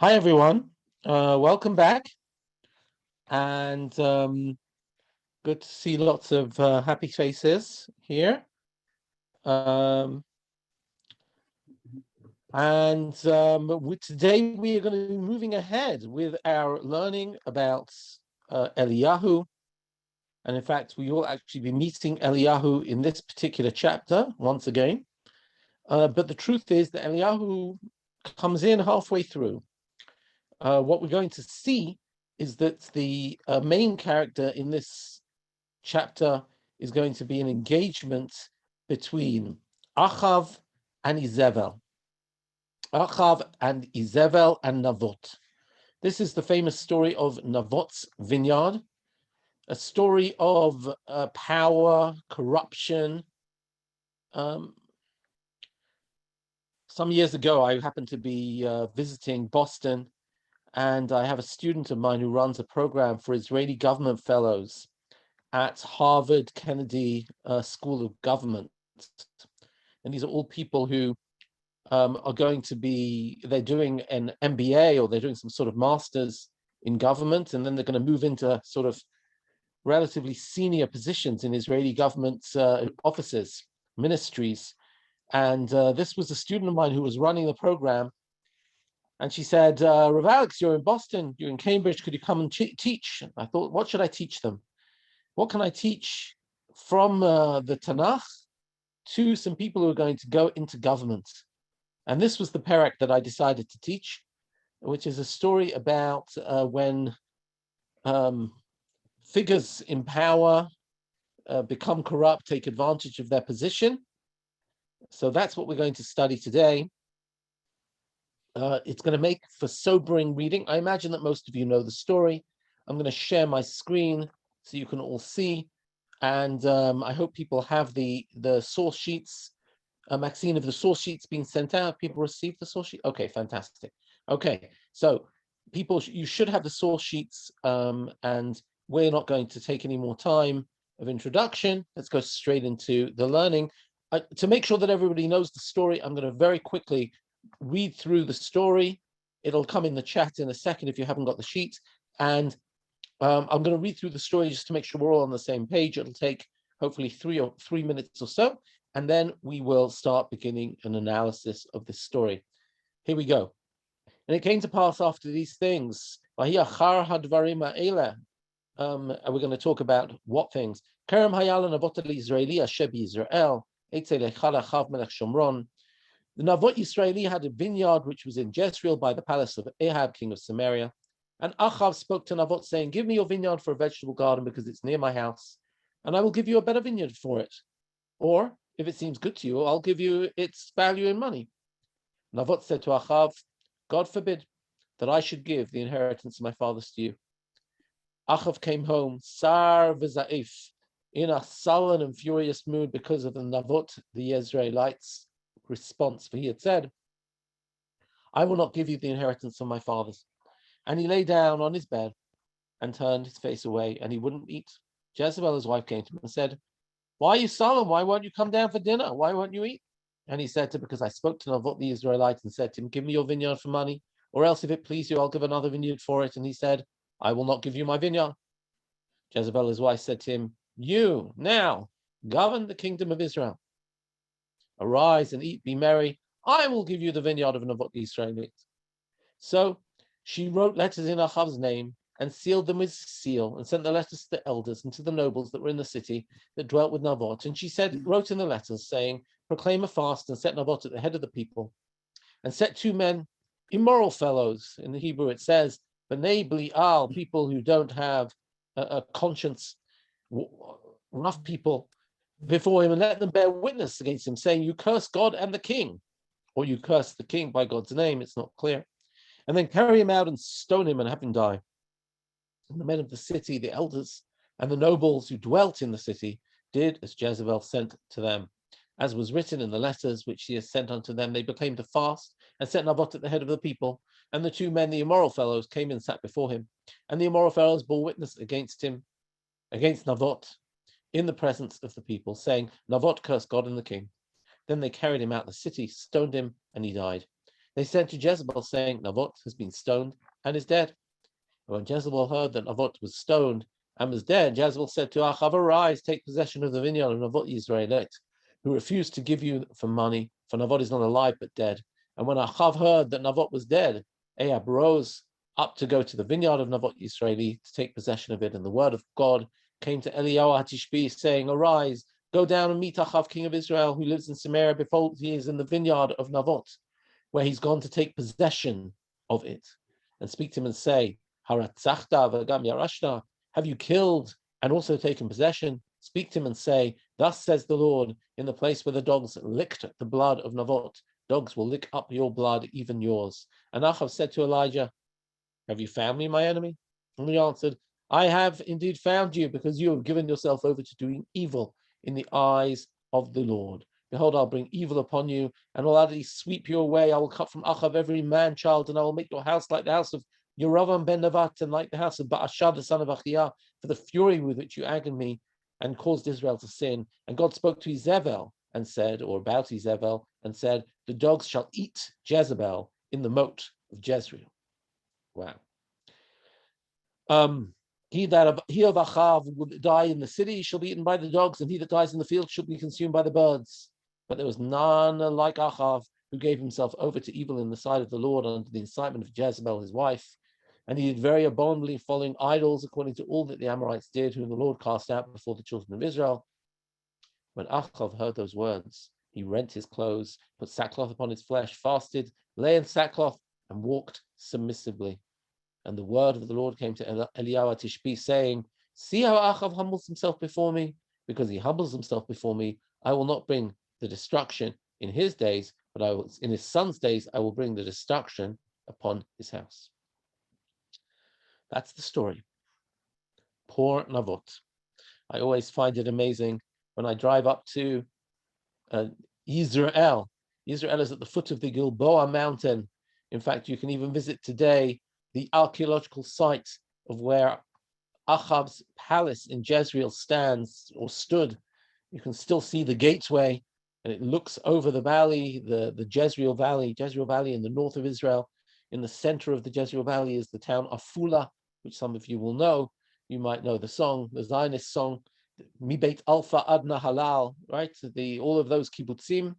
Hi, everyone. Welcome back. And good to see lots of happy faces here. Today we are going to be moving ahead with our learning about Eliyahu. And in fact, we will actually be meeting Eliyahu in this particular chapter once again. But the truth is that Eliyahu comes in halfway through. What we're going to see is that the main character in this chapter is going to be an engagement between Ahab and Jezebel. Ahab and Jezebel and Navot. This is the famous story of Navot's vineyard, a story of power, corruption. Some years ago, I happened to be visiting Boston, and I have a student of mine who runs a program for Israeli government fellows at Harvard Kennedy School of Government. And these are all people who are going to be, they're doing an MBA or they're doing some sort of master's in government, and then they're going to move into sort of relatively senior positions in Israeli government offices, ministries. And this was a student of mine who was running the program. And she said, Rav Alex, you're in Boston, you're in Cambridge, could you come and teach? I thought, what should I teach them? What can I teach from the Tanakh to some people who are going to go into government? And this was the parak that I decided to teach, which is a story about when figures in power become corrupt, take advantage of their position. So that's what we're going to study today. It's going to make for sobering reading. I imagine that most of you know the story. I'm going to share my screen so you can all see. And I hope people have the source sheets. Maxine, have the source sheets been sent out? People received the source sheet? Okay, fantastic. Okay, so people, you should have the source sheets, and we're not going to take any more time of introduction. Let's go straight into the learning. To make sure that everybody knows the story, I'm going to very quickly read through the story. It'll come in the chat in a second if you haven't got the sheet. And I'm going to read through the story just to make sure we're all on the same page. It'll take hopefully 3 minutes or so. And then we will start beginning an analysis of this story. Here we go. And it came to pass after these things. And we're going to talk about what things. The Navot Israeli had a vineyard which was in Jezreel by the palace of Ahab, king of Samaria. And Ahab spoke to Navot, saying, give me your vineyard for a vegetable garden because it's near my house, and I will give you a better vineyard for it. Or, if it seems good to you, I'll give you its value in money. Navot said to Ahab, God forbid that I should give the inheritance of my fathers to you. Ahab came home, sar v'za'if, in a sullen and furious mood because of the Navot, the Israelites' response, for he had said, I will not give you the inheritance of my fathers. And he lay down on his bed and turned his face away, and he wouldn't eat. Jezebel, his wife, came to him and said, why are you sullen? Why won't you come down for dinner? Why won't you eat? And he said to her, because I spoke to Navot the Israelite and said to him, give me your vineyard for money, or else if it please you, I'll give another vineyard for it. And he said, I will not give you my vineyard. Jezebel, his wife, said to him, you now govern the kingdom of Israel. Arise and eat, be merry. I will give you the vineyard of Navot the Israelite. So she wrote letters in Ahab's name and sealed them with seal, and sent the letters to the elders and to the nobles that were in the city that dwelt with Navot. And she wrote in the letters, saying, proclaim a fast and set Navot at the head of the people, and set 2 men, immoral fellows. In the Hebrew it says, B'nai Belial, people who don't have a conscience, rough people, before him, and let them bear witness against him, saying, you curse God and the king, or you curse the king by God's name, it's not clear. And then carry him out and stone him and have him die. And the men of the city, the elders, and the nobles who dwelt in the city did as Jezebel sent to them. As was written in the letters which she has sent unto them, they proclaimed a fast and set Navot at the head of the people. And the 2 men, the immoral fellows, came and sat before him. And the immoral fellows bore witness against him, against Navot, in the presence of the people, saying, Navot cursed God and the king. Then they carried him out of the city, stoned him, and he died. they sent to Jezebel, saying, Navot has been stoned and is dead. And when Jezebel heard that Navot was stoned and was dead, Jezebel said to Achav, arise, take possession of the vineyard of Navot Israel, who refused to give you for money, for Navot is not alive but dead. And when Achav heard that Navot was dead, Ahab rose up to go to the vineyard of Navot Israeli to take possession of it. And the word of God came to Eliyahu Hatishbi, saying, arise, go down and meet Achav, king of Israel, who lives in Samaria. Behold, he is in the vineyard of Navot, where he's gone to take possession of it. And speak to him and say, Haratzachta v'gam yarashta, have you killed and also taken possession? Speak to him and say, thus says the Lord, in the place where the dogs licked the blood of Navot, dogs will lick up your blood, even yours. And Achav said to Elijah, have you found me, my enemy? And he answered, I have indeed found you, because you have given yourself over to doing evil in the eyes of the Lord. Behold, I'll bring evil upon you, and will utterly sweep you away. I will cut from Achav every man child, and I will make your house like the house of Yeravam ben Nevat, and like the house of Baasha, the son of Achiyah, for the fury with which you angered me and caused Israel to sin. And God spoke to Jezebel and said, or about Jezebel, and said, the dogs shall eat Jezebel in the moat of Jezreel. Wow. He of Achav will die in the city shall be eaten by the dogs, and he that dies in the field shall be consumed by the birds. But there was none like Achav, who gave himself over to evil in the sight of the Lord under the incitement of Jezebel, his wife. And he did very abominably, following idols, according to all that the Amorites did, whom the Lord cast out before the children of Israel. When Achav heard those words, he rent his clothes, put sackcloth upon his flesh, fasted, lay in sackcloth, and walked submissively. And the word of the Lord came to Eliyahu Hatishbi, saying, see how Achav humbles himself before me? Because he humbles himself before me, I will not bring the destruction in his days, but I will, in his son's days, I will bring the destruction upon his house. That's the story. Poor Navot. I always find it amazing when I drive up to Israel. Israel is at the foot of the Gilboa mountain. In fact, you can even visit today the archaeological site of where Achab's palace in Jezreel stands or stood. You can still see the gateway, and it looks over the valley, the Jezreel Valley in the north of Israel. In the center of the Jezreel Valley is the town Afula, which some of you will know. You might know the song, the Zionist song, Mi Beit Alpha Ad Nahalal, right? All of those kibbutzim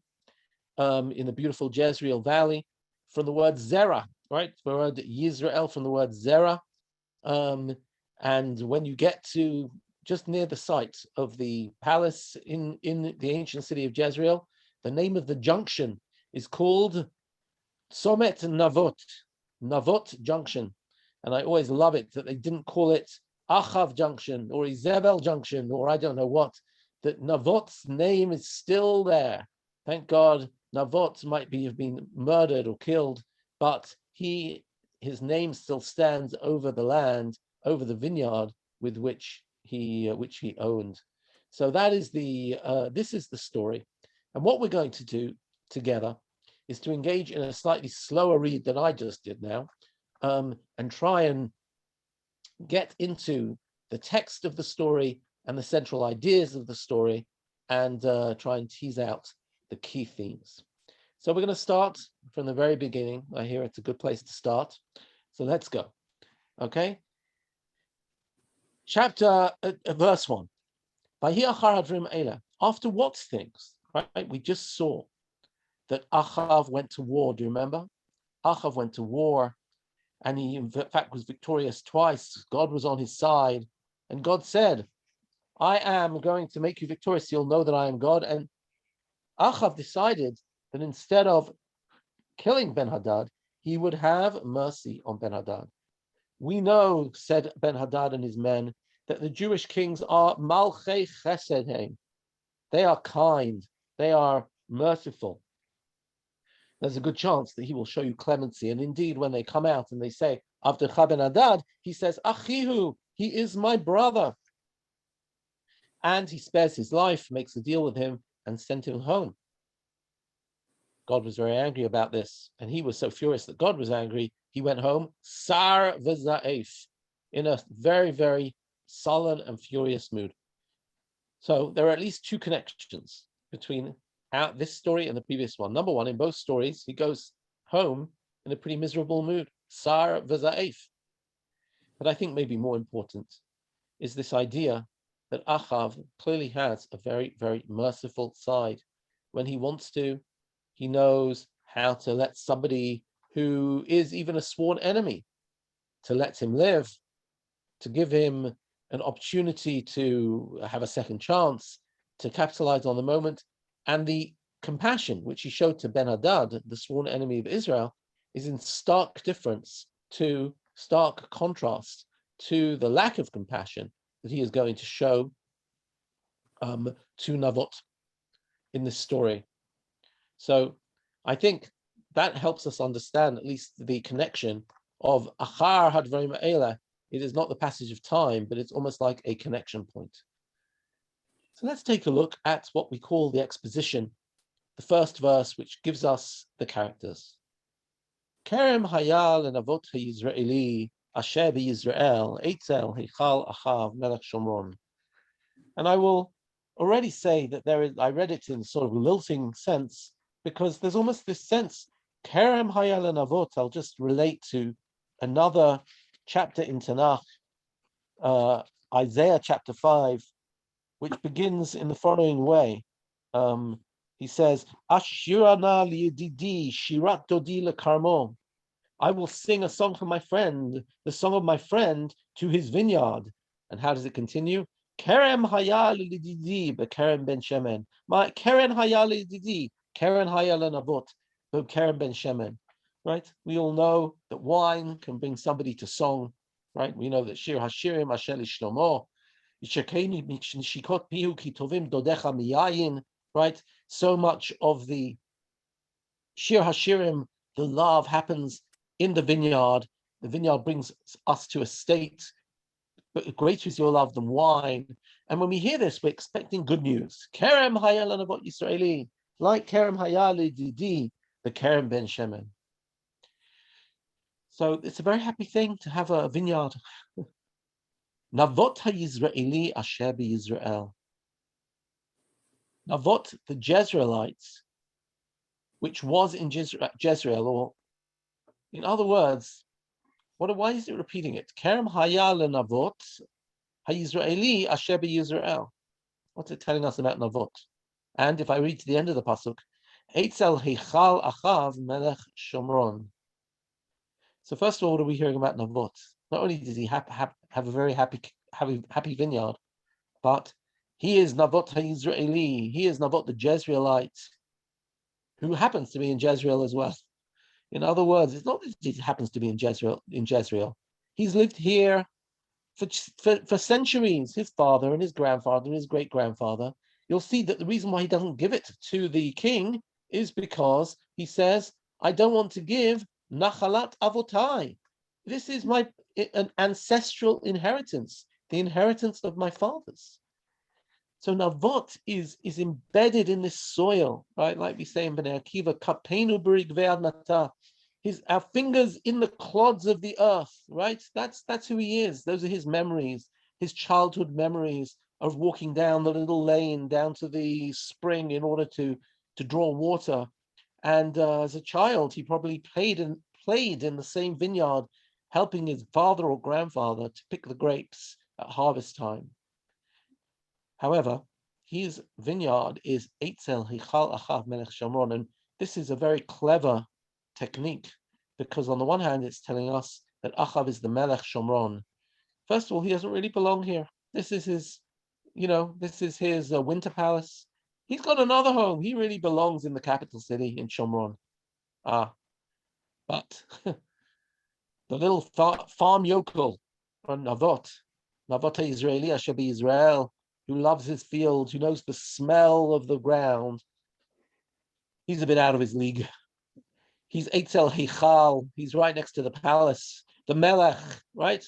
in the beautiful Jezreel Valley, from the word Zerah, right? The word Yisrael from the word Zerah. And when you get to just near the site of the palace in the ancient city of Jezreel, the name of the junction is called Somet Navot Junction. And I always love it that they didn't call it Achav Junction or Jezebel Junction or I don't know what, that Navot's name is still there. Thank God Navot might have been murdered or killed, but his name still stands over the land, over the vineyard with which he owned. So that is this is the story. And what we're going to do together is to engage in a slightly slower read than I just did now, and try and get into the text of the story and the central ideas of the story, and try and tease out the key themes. So we're going to start from the very beginning. I hear it's a good place to start. So let's go. Okay. Chapter, verse 1. After what things, right? We just saw that Achav went to war. Do you remember? Achav went to war, and he, in fact, was victorious twice. God was on his side, and God said, I am going to make you victorious. You'll know that I am God. And Achav decided that instead of killing Ben-Hadad, he would have mercy on Ben-Hadad. We know, said Ben-Hadad and his men, that the Jewish kings are malchei chesed. They are kind. They are merciful. There's a good chance that he will show you clemency. And indeed, when they come out and they say, Avdecha Ben-Hadad, he says, Achihu, he is my brother. And he spares his life, makes a deal with him, and sent him home. God was very angry about this, and he was so furious that God was angry, he went home, sar v'za'ef, in a very, very sullen and furious mood. So there are at least two connections between this story and the previous one. Number one, in both stories, he goes home in a pretty miserable mood. Sar v'za'ef. But I think maybe more important is this idea that Achav clearly has a very, very merciful side. When he wants to, he knows how to let somebody who is even a sworn enemy, to let him live, to give him an opportunity to have a second chance, to capitalize on the moment. And the compassion which he showed to Ben-Hadad, the sworn enemy of Israel, is in stark contrast to the lack of compassion that he is going to show to Navot in this story. So I think that helps us understand at least the connection of Achar Hadvarim Ha'ela. It is not the passage of time, but it's almost like a connection point. So let's take a look at what we call the exposition, the first verse, which gives us the characters. Kerem Hayal and Avot Israeli Asher Israel Eitzel Heichal Achav Melech Shomron. And I will already say that I read it in sort of lilting sense, because there's almost this sense, Kerem Hayal and Avot, I'll just relate to another chapter in Tanakh, Isaiah chapter 5, which begins in the following way. He says, Ashirana liyedidi shirat dodi lekarmo. I will sing a song for my friend, the song of my friend to his vineyard. And how does it continue? Kerem hayal lididi bekerem ben shemen. My Keren hayal lididi, Keren hayal anavot, bekerem ben shemen. Right? We all know that wine can bring somebody to song. Right? We know that Shir Hashirim Asher Shlomo, Shikot Pihu Kitovim Dodecha Miyayin. Right? So much of the Shir Hashirim, the love, happens in the vineyard. The vineyard brings us to a state, but greater is your love than wine. And when we hear this, we're expecting good news. Kerem hayal anavot Yisraeli, like Kerem hayal didi, the Kerem ben Shemen. So it's a very happy thing to have a vineyard. Navot ha-Yisraeli asher Israel. Navot, the Jezreelites, which was in Jezreel, or in other words, why is it repeating it? Kerem hayal navot ha-Yisraeli asher Yisrael. What's it telling us about Navot? And if I read to the end of the pasuk, Eitzel heichal achav melech shomron. So first of all, what are we hearing about Navot? Not only does he have a very happy vineyard, but he is Navot ha-Yisraeli. He is Navot the Jezreelite, who happens to be in Jezreel as well. In other words, it's not that he happens to be in Jezreel. He's lived here for centuries. His father and his grandfather and his great-grandfather. You'll see that the reason why he doesn't give it to the king is because he says, I don't want to give Nachalat Avotai. This is an ancestral inheritance, the inheritance of my fathers. So Navot is embedded in this soil, right? Like we say in Bnei Akiva, Kapenu b'rigvei admata. Our fingers in the clods of the earth, right? That's who he is. Those are his memories, his childhood memories of walking down the little lane down to the spring in order to draw water. And as a child, he probably played in the same vineyard, helping his father or grandfather to pick the grapes at harvest time. However, his vineyard is Eitzel Heichal Achav Melech Shomron, and this is a very clever technique, because on the one hand, it's telling us that Achav is the Melech Shomron. First of all, he doesn't really belong here. This is his winter palace. He's got another home. He really belongs in the capital city in Shomron. But the little farm yokel on Navot Israeli Asher Israel, who loves his fields, who knows the smell of the ground, he's a bit out of his league. He's Eitzel Heichal. He's right next to the palace. The Melech, right?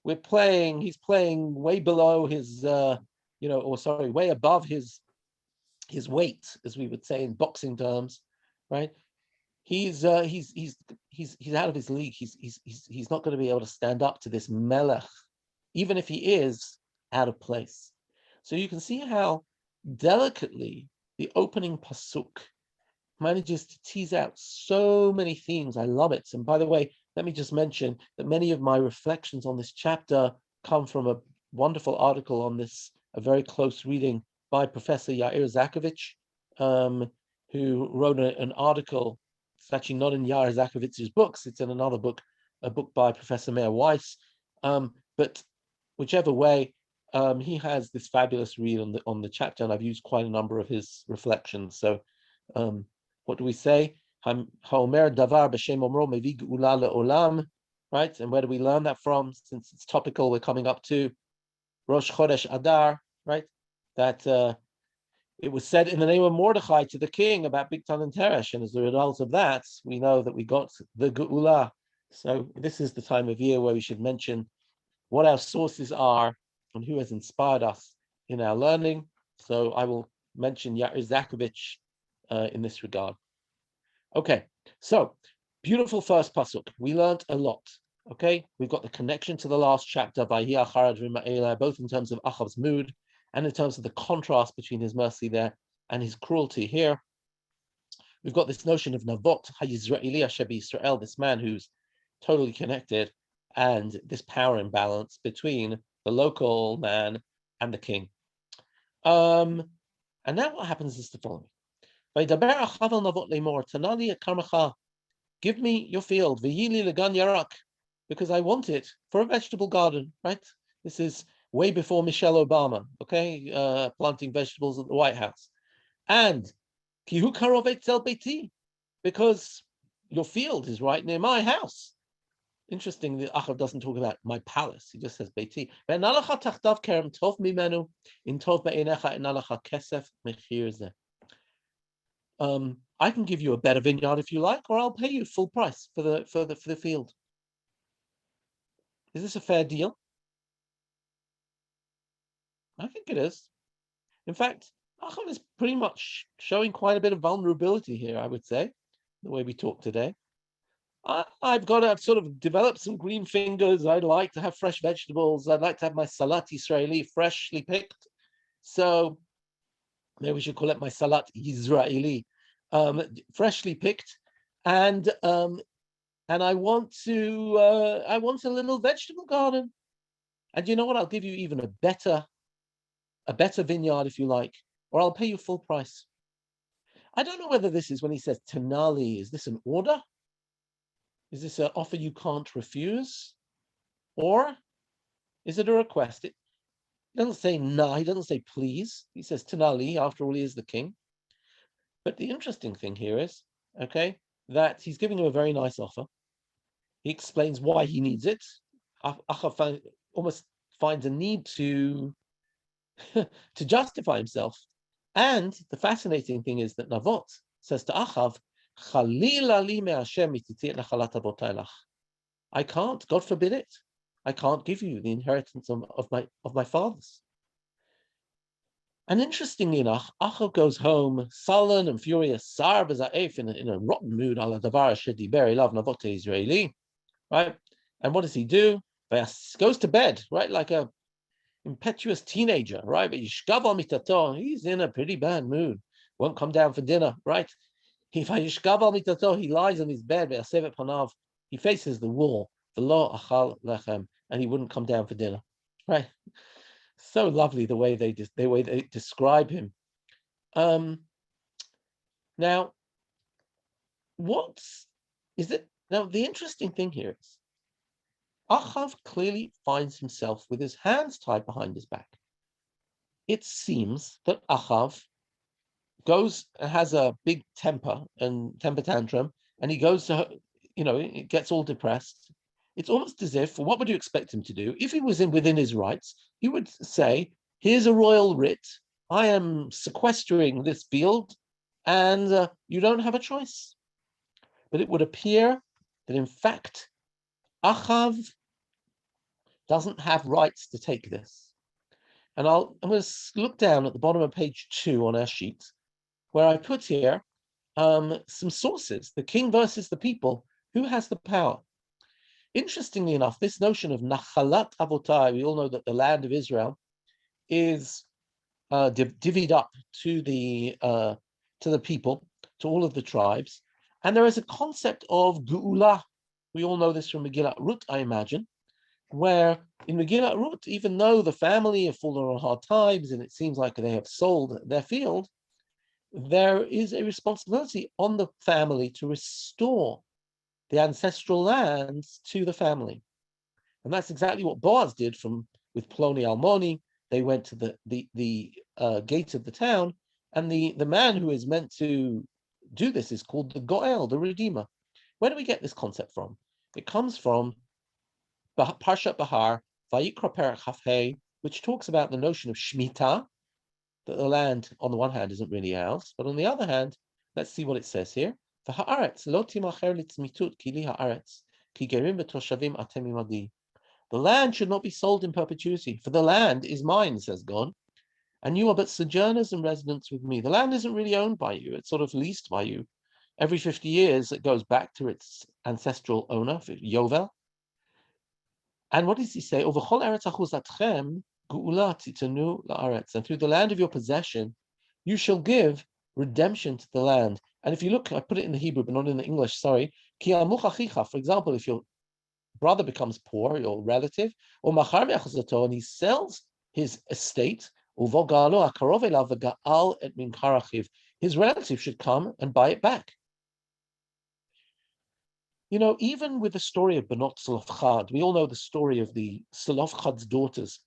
He's playing way below his, way above his weight, as we would say in boxing terms, right? He's out of his league. He's not going to be able to stand up to this Melech, even if he is out of place. So you can see how delicately the opening pasuk manages to tease out so many themes. I love it. And by the way, let me just mention that many of my reflections on this chapter come from a wonderful article on this, a very close reading by Professor Yair Zakovich, who wrote an article. It's actually not in Yair Zakovich's books, it's in another book, a book by Professor Meir Weiss. But whichever way, he has this fabulous read on the chapter, and I've used quite a number of his reflections. So what do we say? Haomer davar b'shem omro mevi geula le'olam, right? And where do we learn that from? Since it's topical, we're coming up to Rosh Chodesh Adar, right? That it was said in the name of Mordechai to the king about Bigtan and Teresh, and as a result of that, we know that we got the geula. So this is the time of year where we should mention what our sources are and who has inspired us in our learning. So I will mention Yair Zakovich in this regard. Okay, so beautiful first pasuk. We learned a lot. Okay, we've got the connection to the last chapter by Eliyahu Hanavi, both in terms of Ahab's mood and in terms of the contrast between his mercy there and his cruelty here. We've got this notion of Navot, Israeli Israel, this man who's totally connected, and this power imbalance between the local man and the king. And now what happens is the following. Give me your field, because I want it for a vegetable garden, right? This is way before Michelle Obama, okay, planting vegetables at the White House. And because your field is right near my house. Interesting that Ahab doesn't talk about my palace. He just says Beiti. I can give you a better vineyard if you like, or I'll pay you full price for the field. Is this a fair deal? I think it is. In fact, Ahab is pretty much showing quite a bit of vulnerability here, I would say, the way we talk today. I've sort of developed some green fingers. I'd like to have fresh vegetables. I'd like to have my salat Israeli freshly picked. So maybe we should call it my salat Israeli, freshly picked. And I want a little vegetable garden. And you know what? I'll give you even a better vineyard if you like, or I'll pay you full price. I don't know whether this is when he says Tanali, is this an order? Is this an offer you can't refuse? Or is it a request? He doesn't say nah, he doesn't say please. He says Tanali, after all, he is the king. But the interesting thing here is, okay, that he's giving him a very nice offer. He explains why he needs it. Ahab almost finds a need to justify himself. And the fascinating thing is that Navot says to Ahab, I can't, God forbid it. I can't give you the inheritance of my fathers. And interestingly enough, Ahab goes home sullen and furious, in a rotten mood, right? And what does he do? He goes to bed, right, like a impetuous teenager, right? But he's in a pretty bad mood. Won't come down for dinner, right? He lies on his bed, he faces the wall, and he wouldn't come down for dinner, right? So lovely the way they describe him. Now, what is it? Now, the interesting thing here is Ahab clearly finds himself with his hands tied behind his back. It seems that Ahab goes and has a big temper tantrum, and he goes to, it gets all depressed. It's almost as if, what would you expect him to do? If he was within his rights, he would say, here's a royal writ. I am sequestering this field, and you don't have a choice. But it would appear that, in fact, Ahab doesn't have rights to take this. And I'm going to look down at the bottom of page 2 on our sheet, where I put here some sources, the king versus the people. Who has the power? Interestingly enough, this notion of Nachalat Avotai, we all know that the land of Israel is divvied up to the people. to all of the tribes. And there is a concept of geula. We all know this from Megillat Ruth, I imagine, where in Megillat Ruth, even though the family have fallen on hard times and it seems like they have sold their field, there is a responsibility on the family to restore the ancestral lands to the family. And that's exactly what Boaz did with Ploni Almoni. They went to the gate of the town, and the man who is meant to do this is called the Goel, the Redeemer. Where do we get this concept from? It comes from Parshat Bahar, Vayikra Perek Chafhei, which talks about the notion of Shemitah, that the land, on the one hand, isn't really ours, but on the other hand, let's see what it says here. The land should not be sold in perpetuity, for the land is mine, says God, and you are but sojourners and residents with me. The land isn't really owned by you, it's sort of leased by you. Every 50 years, it goes back to its ancestral owner, Yovel. And what does he say? And through the land of your possession, you shall give redemption to the land. And if you look, I put it in the Hebrew, but not in the English, sorry. For example, if your brother becomes poor, your relative, or and he sells his estate, his relative should come and buy it back. You know, even with the story of Benot Tzlofchad, we all know the story of the Tzlofchad's daughters,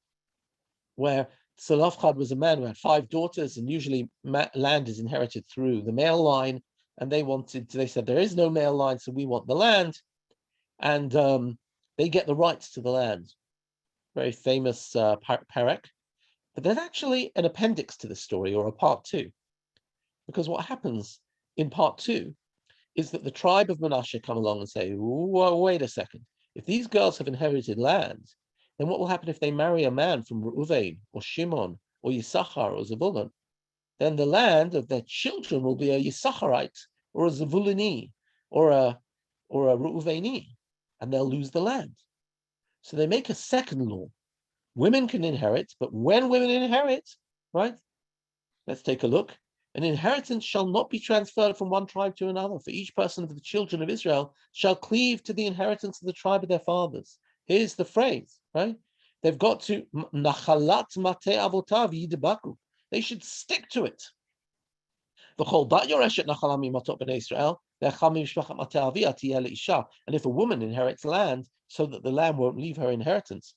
where Tzlofchad was a man who had 5 daughters, and usually land is inherited through the male line, and they said, there is no male line, so we want the land, and they get the rights to the land. Very famous Perek. But there's actually an appendix to the story, or a part 2, because what happens in part 2 is that the tribe of Menashe come along and say, wait a second, if these girls have inherited land, then what will happen if they marry a man from Reuven or Shimon or Yisachar or Zebulun? Then the land of their children will be a Yisacharite or a Zebuluni or a Reuveni, and they'll lose the land. So they make a second law. Women can inherit, but when women inherit, right? Let's take a look. An inheritance shall not be transferred from one tribe to another, for each person of the children of Israel shall cleave to the inheritance of the tribe of their fathers. Here's the phrase, right? They've got to, nachalat mate avotav yidebaku. They should stick to it. And if a woman inherits land, so that the land won't leave her inheritance,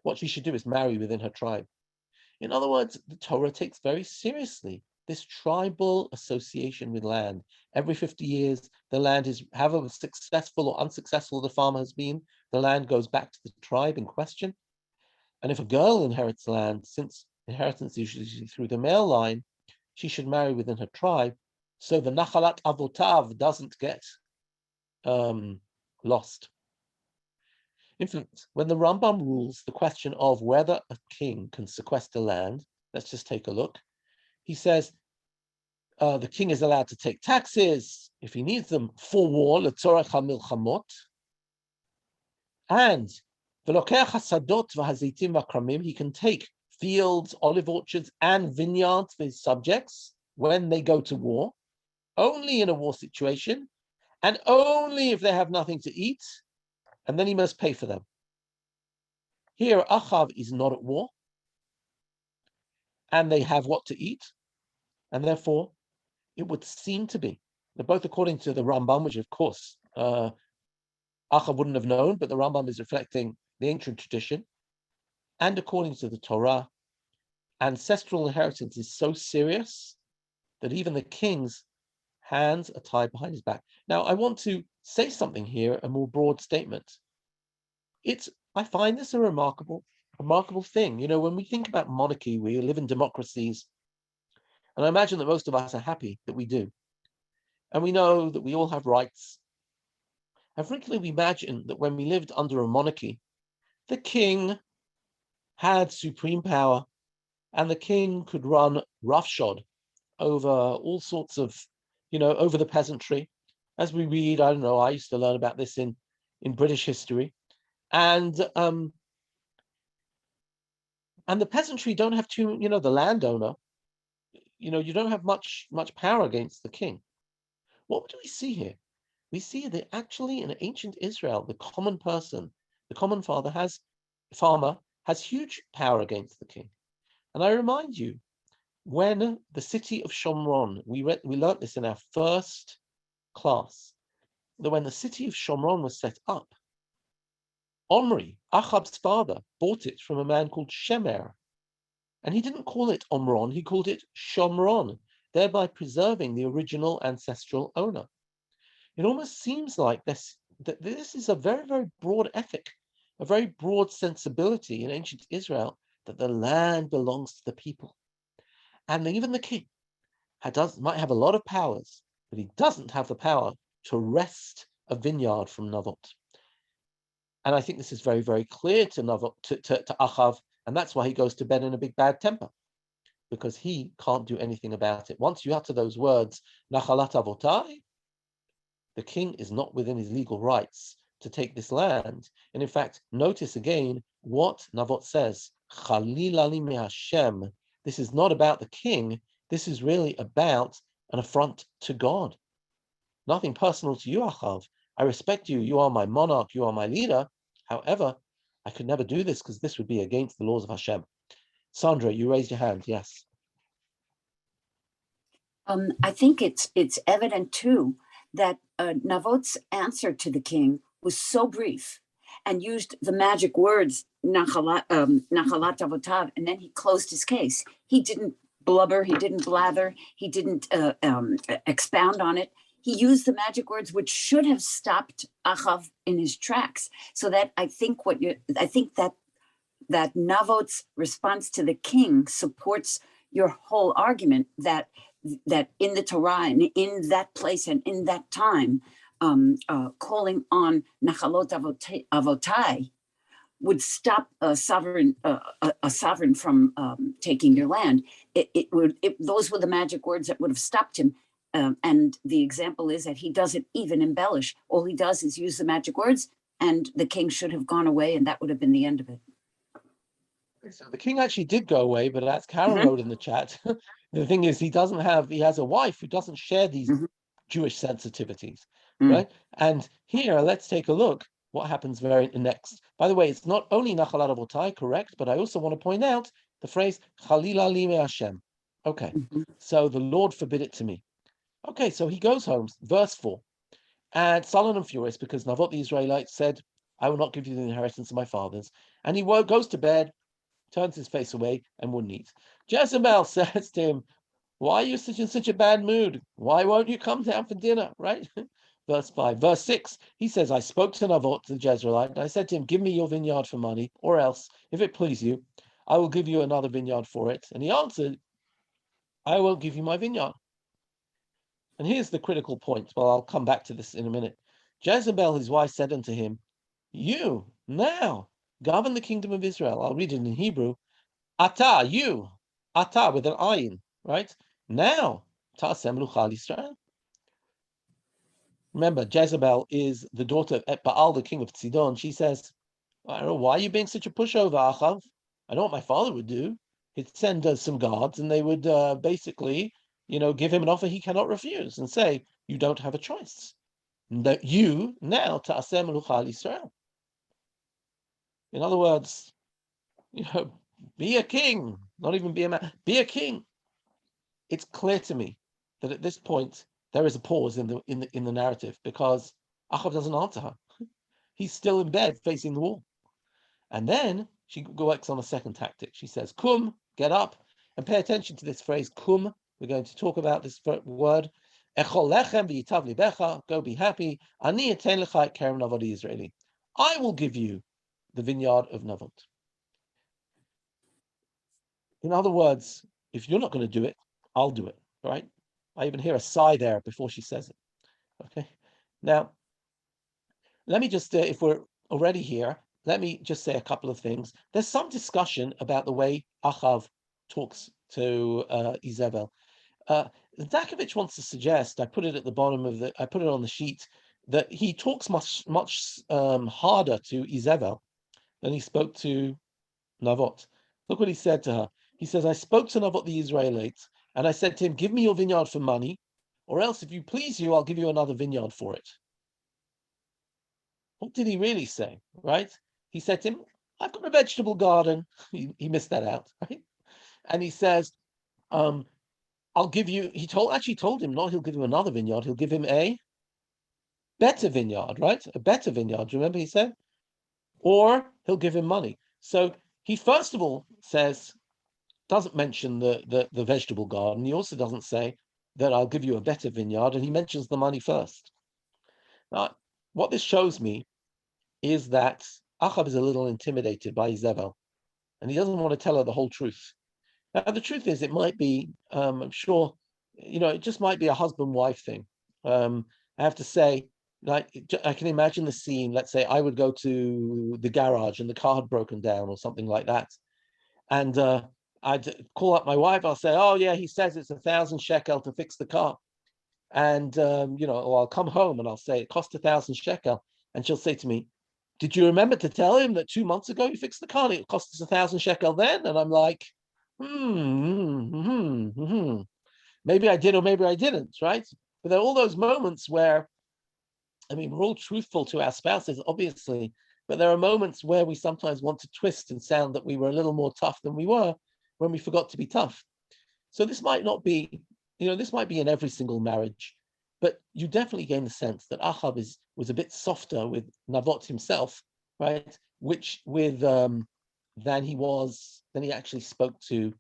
what she should do is marry within her tribe. In other words, the Torah takes very seriously this tribal association with land. Every 50 years, the land is, however successful or unsuccessful the farmer has been, the land goes back to the tribe in question. And if a girl inherits land, since inheritance is usually through the male line, she should marry within her tribe, so the nachalat avotav doesn't get lost. In fact, when the Rambam rules the question of whether a king can sequester land, let's just take a look. He says the king is allowed to take taxes if he needs them for war, letzorach hamilchamot, and v'lokeach hasadot v'hazitim v'akramim, he can take fields, olive orchards, and vineyards for his subjects when they go to war, only in a war situation, and only if they have nothing to eat, and then he must pay for them. Here, Achav is not at war, and they have what to eat, and therefore it would seem to be, both according to the Rambam, which of course Achav wouldn't have known, but the Rambam is reflecting the ancient tradition, and according to the Torah, ancestral inheritance is so serious that even the king's hands are tied behind his back. Now, I want to say something here, a more broad statement. I find this a remarkable thing. You know, when we think about monarchy, we live in democracies, and I imagine that most of us are happy that we do. And we know that we all have rights. And frequently we imagine that when we lived under a monarchy, the king had supreme power, and the king could run roughshod over all sorts of, over the peasantry. As we read, I don't know, I used to learn about this in British history. And the peasantry don't have the landowner, you don't have much power against the king. What do we see here? We see that actually in ancient Israel, the common person, the common farmer has huge power against the king. And I remind you, when the city of Shomron, we learnt this in our first class, that when the city of Shomron was set up, Omri, Ahab's father, bought it from a man called Shemer. And he didn't call it Omron, he called it Shomron, thereby preserving the original ancestral owner. It almost seems like that this is a very, very broad ethic, a very broad sensibility in ancient Israel, that the land belongs to the people. And even the king might have a lot of powers, but he doesn't have the power to wrest a vineyard from Navot. And I think this is very, very clear to Navot, to Achav, and that's why he goes to bed in a big bad temper, because he can't do anything about it. Once you utter those words, Nachalat Avotai, the king is not within his legal rights to take this land. And in fact, notice again what Navot says, Chalila li meHashem. This is not about the king. This is really about an affront to God. Nothing personal to you, Achav. I respect you. You are my monarch. You are my leader. However, I could never do this because this would be against the laws of Hashem. Sandra, you raised your hand. Yes. I think it's evident too that Navot's answer to the king was so brief and used the magic words Nachalat Avotav, and then he closed his case. He didn't blubber, he didn't blather, he didn't expound on it. He used the magic words, which should have stopped Achav in his tracks. So that I think that Navot's response to the king supports your whole argument that in the Torah and in that place and in that time, calling on Nachalot Avotai would stop a sovereign from taking your land. Those were the magic words that would have stopped him. And the example is that he doesn't even embellish. All he does is use the magic words, and the king should have gone away, and that would have been the end of it. So the king actually did go away, but as Karen wrote in the chat, the thing is he has a wife who doesn't share these Jewish sensitivities, right? And here, let's take a look what happens next. By the way, it's not only Nachalat Avotai, correct, but I also want to point out the phrase Chalila li meHashem. Okay, so the Lord forbid it to me. Okay, so he goes home, verse 4, and sullen and furious because Navot the Israelite said, I will not give you the inheritance of my fathers. And he goes to bed, turns his face away, and wouldn't eat. Jezebel says to him, why are you in such a bad mood? Why won't you come down for dinner, right? Verse 5. Verse 6, he says, I spoke to Navot, the Jezreelite, and I said to him, give me your vineyard for money, or else, if it please you, I will give you another vineyard for it. And he answered, I won't give you my vineyard. And here's the critical point. Well, I'll come back to this in a minute. Jezebel, his wife, said unto him, you now govern the kingdom of Israel. I'll read it in Hebrew. Ata, you. Ata with an ayin, right? Now, ta'asem luchal Israel. Remember, Jezebel is the daughter of Baal, the king of Sidon. She says, I don't know, why are you being such a pushover, Achav? I know what my father would do. He'd send some guards and they would basically, give him an offer he cannot refuse and say, you don't have a choice. That you now ta'asem luchal Israel. In other words, be a king, not even be a man, be a king. It's clear to me that at this point there is a pause in the narrative because Achav doesn't answer her. He's still in bed facing the wall. And then she works on a second tactic. She says, kum, get up, and pay attention to this phrase, kum. We're going to talk about this word. Echol lechem v'yitav libecha, go be happy. Ani etein lecha et kerem Navot Israeli. I will give you the vineyard of Navot. In other words, if you're not going to do it, I'll do it, right? I even hear a sigh there before she says it. Okay. Now, let me just, if we're already here, let me just say a couple of things. There's some discussion about the way Achav talks to Jezebel. Dakovich wants to suggest, I put it on the sheet, that he talks much harder to Jezebel than he spoke to Navot. Look what he said to her. He says, I spoke to Navot the Israelites, And I said to him, give me your vineyard for money, or else if you please you, I'll give you another vineyard for it. What did he really say, right? He said to him, I've got a vegetable garden. He missed that out, right? And he says, I'll give you, actually told him, not he'll give him another vineyard, he'll give him a better vineyard, right? A better vineyard, do you remember he said? Or he'll give him money. So he first of all doesn't mention the vegetable garden. He also doesn't say that I'll give you a better vineyard, and he mentions the money first. Now, what this shows me is that Ahab is a little intimidated by Jezebel, and he doesn't want to tell her the whole truth. Now, the truth is, it might be, I'm sure, it just might be a husband-wife thing. I have to say, like, I can imagine the scene. Let's say I would go to the garage and the car had broken down or something like that. And I'd call up my wife. I'll say, oh, yeah, he says it's 1,000 shekel to fix the car. And, or I'll come home and I'll say it cost 1,000 shekel. And she'll say to me, did you remember to tell him that 2 months ago you fixed the car? It cost us 1,000 shekel then. And I'm like, maybe I did or maybe I didn't, right? But there are all those moments where, we're all truthful to our spouses, obviously, but there are moments where we sometimes want to twist and sound that we were a little more tough than we were when we forgot to be tough. So this might not be, this might be in every single marriage, but you definitely gain the sense that Ahab was a bit softer with Navot himself, right? Than he actually spoke to,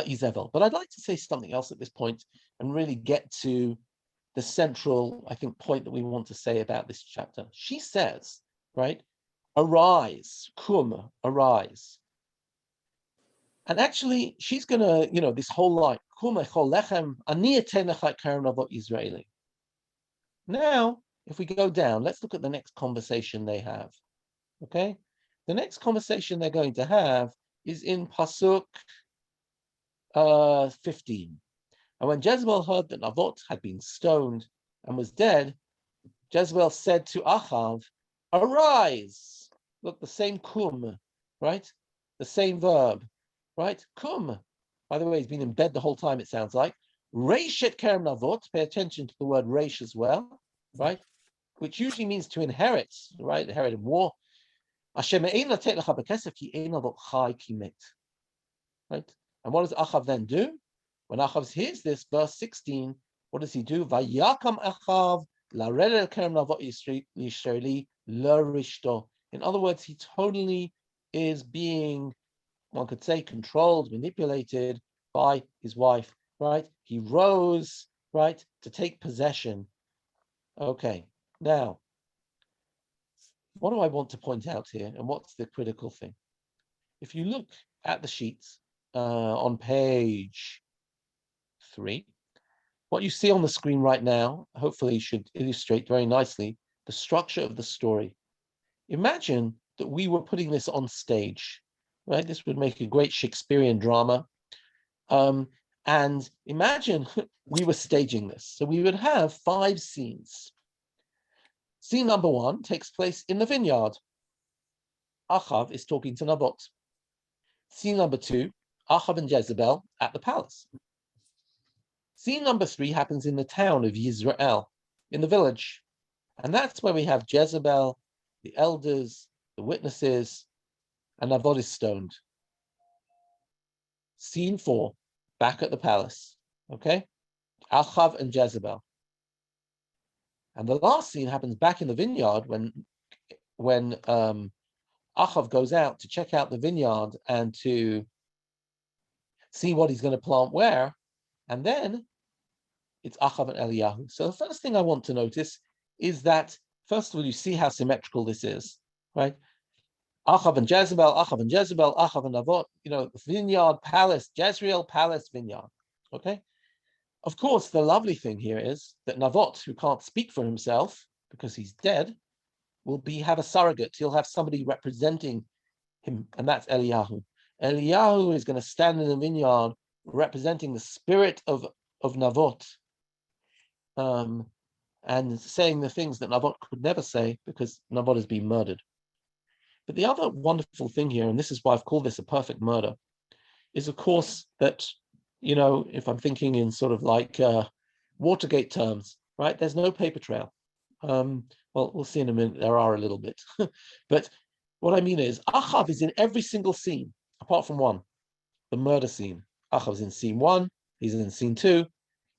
Jezebel. But I'd like to say something else at this point and really get to the central, I think, point that we want to say about this chapter. She says, right, arise, kum, arise. And actually, she's going to, this whole line, kum echol lechem, ani etenech karen avot Israeli. Now, if we go down, let's look at the next conversation they have. Okay? The next conversation they're going to have is in Pasuk 15. And when Jezebel heard that Navot had been stoned and was dead, Jezebel said to Ahab, arise. Look, the same kum, right? The same verb, right? Kum. By the way, he's been in bed the whole time, it sounds like. Reish et kerem Navot. Pay attention to the word reish as well, right? Which usually means to inherit, right? Inherit in war. Right? And what does Ahab then do? When Ahab hears this, verse 16, what does he do? Vayakam Ahab lared kerem Navot Yisraeli l'rishto. In other words, he totally is being, one could say, controlled, manipulated by his wife, right? He rose, right, to take possession. Okay, now, what do I want to point out here, and what's the critical thing? If you look at the sheets on page 3, what you see on the screen right now, hopefully should illustrate very nicely the structure of the story. Imagine that we were putting this on stage, right? This would make a great Shakespearean drama. And imagine we were staging this. So we would have 5 scenes. Scene number 1 takes place in the vineyard. Ahab is talking to Navot. Scene number 2, Ahab and Jezebel at the palace. Scene number 3 happens in the town of Israel, in the village. And that's where we have Jezebel, the elders, the witnesses, and Navot is stoned. Scene 4, back at the palace. Okay? Ahab and Jezebel. And the last scene happens back in the vineyard when Ahab goes out to check out the vineyard and to see what he's going to plant where. And then it's Ahab and Eliyahu. So the first thing I want to notice is that, first of all, you see how symmetrical this is, right? Ahab and Jezebel, Ahab and Jezebel, Ahab and Navot, vineyard, palace, Jezreel, palace, vineyard, okay? Of course, the lovely thing here is that Navot, who can't speak for himself because he's dead, will have a surrogate. He'll have somebody representing him, and that's Eliyahu. Eliyahu is going to stand in the vineyard representing the spirit of Navot, and saying the things that Navot could never say because Navot has been murdered. But the other wonderful thing here, and this is why I've called this a perfect murder, is of course that, if I'm thinking in sort of like Watergate terms, right? There's no paper trail. Well, we'll see in a minute, there are a little bit. But what I mean is, Achav is in every single scene, apart from one, the murder scene. Achav's in scene 1, he's in scene 2,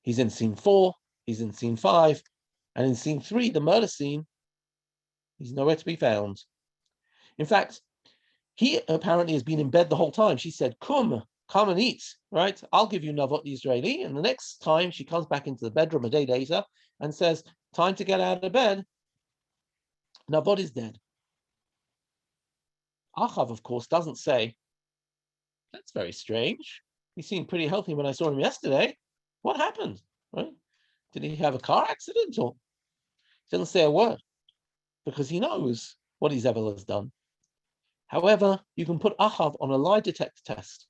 he's in scene 4, he's in scene 5, and in scene 3, the murder scene, he's nowhere to be found. In fact, he apparently has been in bed the whole time. She said, come and eat, right? I'll give you Navot the Israeli. And the next time she comes back into the bedroom a day later and says, time to get out of bed, Navot is dead. Achav, of course, doesn't say, that's very strange. He seemed pretty healthy when I saw him yesterday. What happened, right? Did he have a car accident? Or he doesn't say a word because he knows what Jezebel has done. However, you can put Achav on a lie detector test.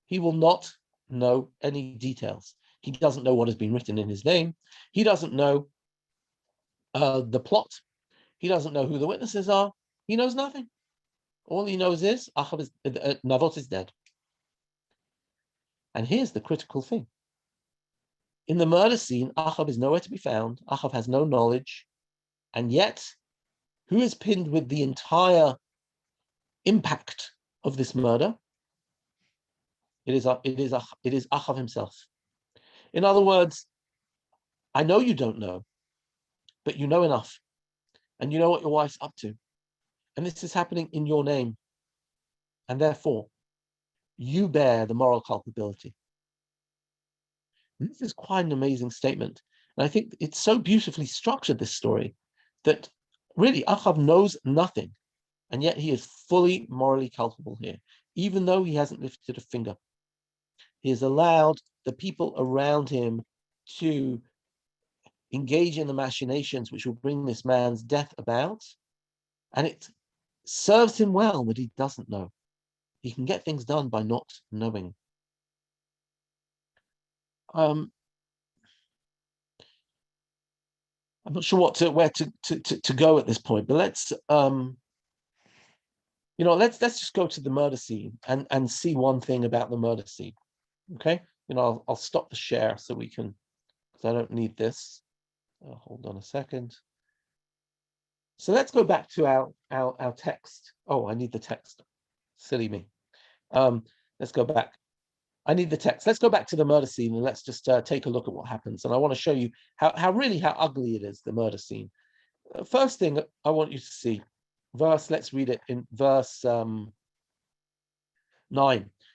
He will not know any details. He doesn't know what has been written in his name. He doesn't know the plot. He doesn't know who the witnesses are. He knows nothing. All he knows is Navot is dead. And here's the critical thing. In the murder scene, Achav is nowhere to be found. Achav has no knowledge. And yet, who is pinned with the entire impact of this murder? It is Achav himself. In other words, I know you don't know, but you know enough. And you know what your wife's up to. And this is happening in your name. And therefore, you bear the moral culpability. And this is quite an amazing statement. And I think it's so beautifully structured, this story, that really Achav knows nothing. And yet he is fully morally culpable here, even though he hasn't lifted a finger. He has allowed the people around him to engage in the machinations which will bring this man's death about. And it serves him well that he doesn't know. He can get things done by not knowing. I'm not sure where to go at this point, but let's just go to the murder scene and see one thing about the murder scene. Okay, I'll stop the share so we can, because I don't need this. Hold on a second. So let's go back to our text. Oh, I need the text. Silly me. Let's go back. I need the text. Let's go back to the murder scene and let's just take a look at what happens. And I want to show you how ugly it is, the murder scene. First thing I want you to see, let's read it in verse 9.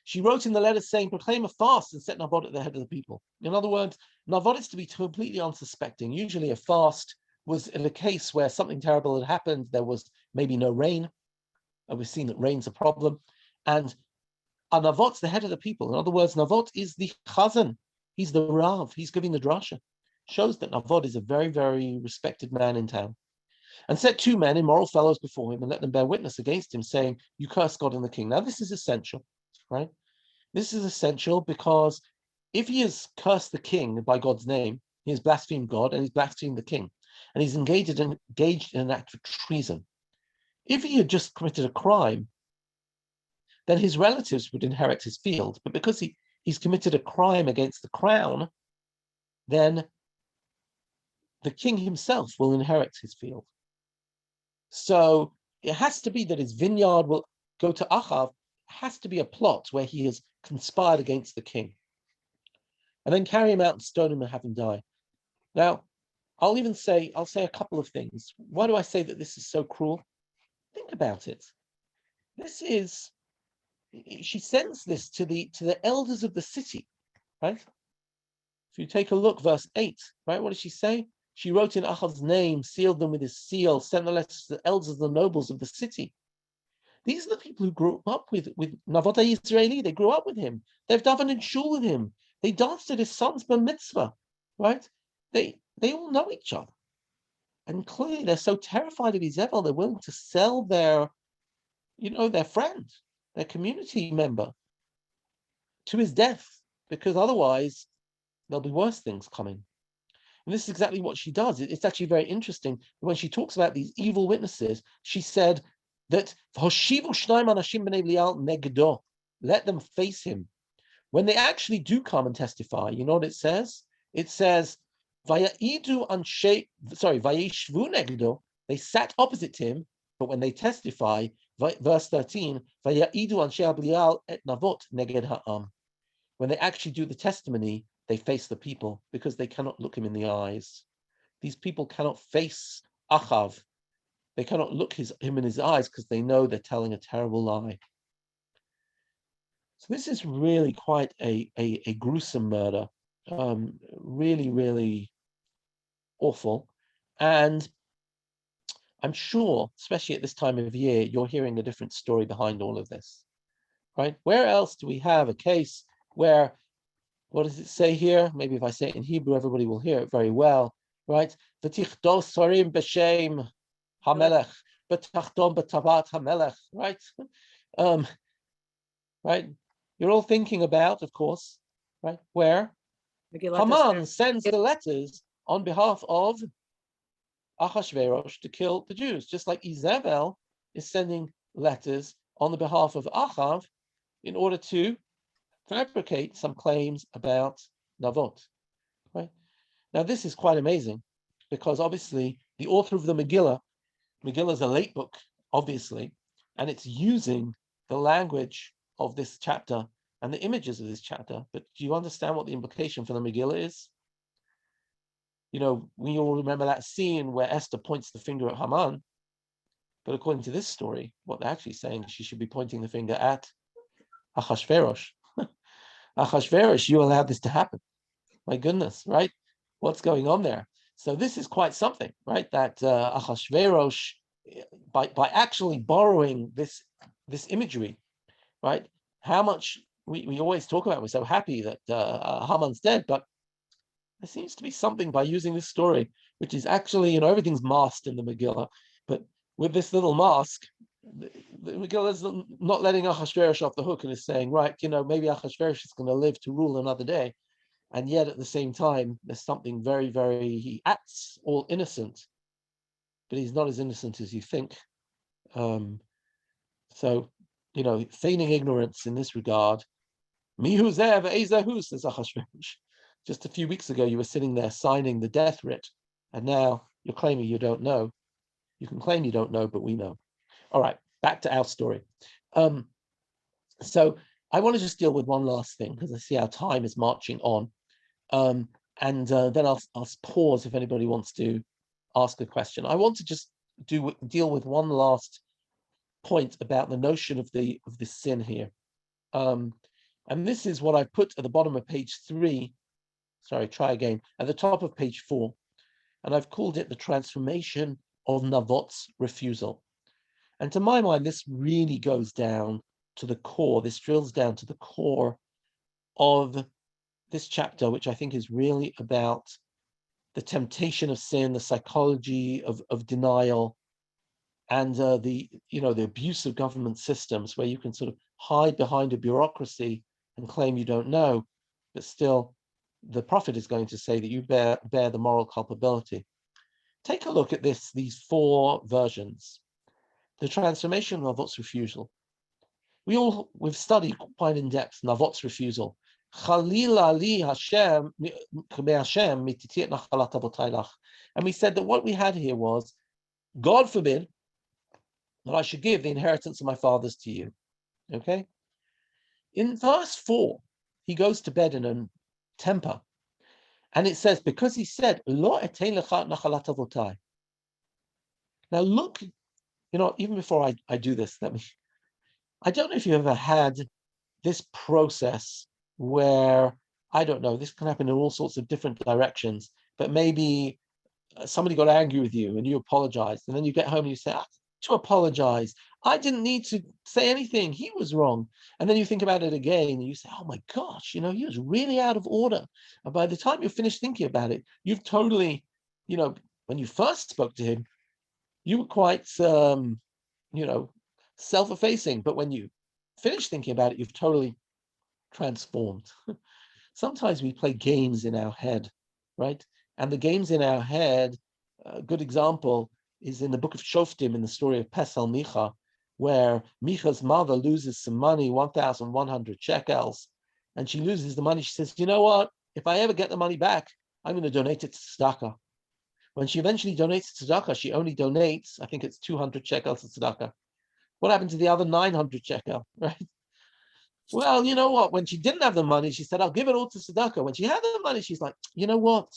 She wrote in the letter saying, proclaim a fast and set Navot at the head of the people. In other words, Navot is to be completely unsuspecting. Usually a fast was in a case where something terrible had happened. There was maybe no rain. We've seen that rain's a problem. And Navot's the head of the people. In other words, Navot is the chazan. He's the Rav. He's giving the drasha. Shows that Navot is a very, very respected man in town. And set 2 men, immoral fellows, before him and let them bear witness against him, saying, you curse God and the king. Now, this is essential, right? This is essential because if he has cursed the king by God's name, he has blasphemed God and he's blasphemed the king. And he's engaged in an act of treason. If he had just committed a crime, then his relatives would inherit his field. But because he's committed a crime against the crown, then the king himself will inherit his field. So it has to be that his vineyard will go to Achav. It has to be a plot where he has conspired against the king. And then carry him out and stone him and have him die. Now, I'll say a couple of things. Why do I say that this is so cruel? Think about it. She sends this to the elders of the city, right? If you take a look, verse 8, right? What does she say? She wrote in Achav's name, sealed them with his seal, sent the letters to the elders of the nobles of the city. These are the people who grew up with Navot Israeli. They grew up with him. They've davened in shul with him. They danced at his son's bar mitzvah, right? They all know each other. And clearly they're so terrified of Jezebel, they're willing to sell their friend, their community member, to his death, because otherwise there'll be worse things coming. And this is exactly what she does. It's actually very interesting. When she talks about these evil witnesses, she said, that Hoshivu Shnaim Anashim B'nei Belial Negdo, let them face him. When they actually do come and testify, you know what it says? It says, Vayaidu Anshe, Vayishvu Negdo, they sat opposite him, but when they testify, verse 13, Vayaidu Anshe Belial et Navot Neged Ha'am. When they actually do the testimony, they face the people because they cannot look him in the eyes. These people cannot face Achav. They cannot look him in his eyes because they know they're telling a terrible lie. So this is really quite a gruesome murder. Really, really awful. And I'm sure, especially at this time of year, you're hearing a different story behind all of this, right? Where else do we have a case where, what does it say here? Maybe if I say it in Hebrew, everybody will hear it very well, right? V'tichdos sorim b'shem hamelech, v'tachtom b'tavat hamelech, right? Right? You're all thinking about, of course, right? Where Haman sends the letters on behalf of Achashverosh to kill the Jews, just like Jezebel is sending letters on the behalf of Achav in order to fabricate some claims about Navot, right? Now, this is quite amazing because obviously the author of the Megillah is a late book, obviously, and it's using the language of this chapter and the images of this chapter. But do you understand what the implication for the Megillah is? You know, we all remember that scene where Esther points the finger at Haman, but according to this story, what they're actually saying, she should be pointing the finger at Achashverosh. Achashverosh, you allowed this to happen. My goodness, right? What's going on there? So this is quite something, right? That Achashverosh, by actually borrowing this imagery, right? How much we always talk about, we're so happy that Haman's dead, but there seems to be something by using this story, which is actually, you know, everything's masked in the Megillah, but with this little mask, the Megillah is not letting Achashverosh off the hook and is saying, right, you know, maybe Achashverosh is going to live to rule another day. And yet at the same time, there's something very, he acts all innocent, but he's not as innocent as you think. So, you know, feigning ignorance in this regard. Mihu zev ezehu, says Achashverosh. Just a few weeks ago, you were sitting there signing the death writ, and now you're claiming you don't know. You can claim you don't know, but we know. All right, back to our story. So I want to just deal with one last thing because I see our time is marching on. And then I'll pause if anybody wants to ask a question. I want to just deal with one last point about the notion of the sin here. And this is what I've put at the bottom of page 3. Sorry, try again. At the top of page 4. And I've called it the transformation of Navot's refusal. And to my mind, this really goes down to the core. This drills down to the core of this chapter, which I think is really about the temptation of sin, the psychology of denial, and the abuse of government systems where you can sort of hide behind a bureaucracy and claim you don't know, but still the prophet is going to say that you bear the moral culpability. Take a look at these 4 versions. The transformation of Navot's refusal. We've studied quite in depth Navot's refusal. And we said that what we had here was, God forbid that I should give the inheritance of my fathers to you. Okay? In verse 4, he goes to bed in a temper. And it says, because he said, Lo etein lecha nachalat avotai. Now look, even before I do this, I don't know if you ever had this process where, I don't know, this can happen in all sorts of different directions, but maybe somebody got angry with you and you apologized, and then you get home and you say, to apologize. I didn't need to say anything. He was wrong. And then you think about it again and you say, oh my gosh, he was really out of order. And by the time you're finished thinking about it, you've totally, when you first spoke to him, you were quite, self-effacing. But when you finish thinking about it, you've totally transformed. Sometimes we play games in our head, right? And the games in our head, a good example is in the book of Shoftim, in the story of Pes Micha, where Micha's mother loses some money, 1,100 shekels, and she loses the money. She says, you know what? If I ever get the money back, I'm going to donate it to tzedakah. When she eventually donates to tzedakah, she only donates, I think it's 200 shekels to tzedakah. What happened to the other 900 shekel, right? Well, you know what? When she didn't have the money, she said, I'll give it all to tzedakah. When she had the money, she's like, you know what?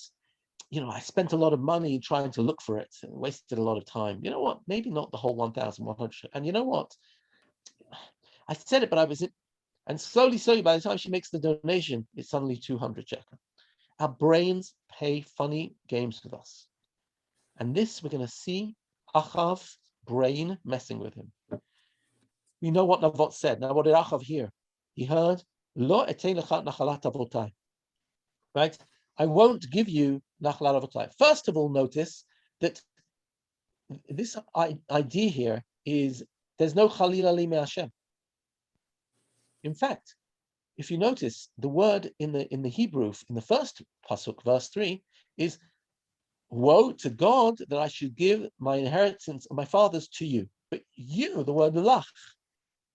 I spent a lot of money trying to look for it and wasted a lot of time. You know what? Maybe not the whole 1,100. And you know what? I said it, but I was it. And slowly, by the time she makes the donation, it's suddenly 200 shekel. Our brains play funny games with us. And this we're going to see Ahav's brain messing with him. We know what Navot said. Now, what did Ahav hear? He heard, Lo etein lecha nachalat avotai. Right? I won't give you nachalat avotai. First of all, notice that this idea here is there's no chalila li me'Hashem. In fact, if you notice, the word in the Hebrew, in the first pasuk, verse 3, is woe to God that I should give my inheritance of my fathers to you. But you, the word lach,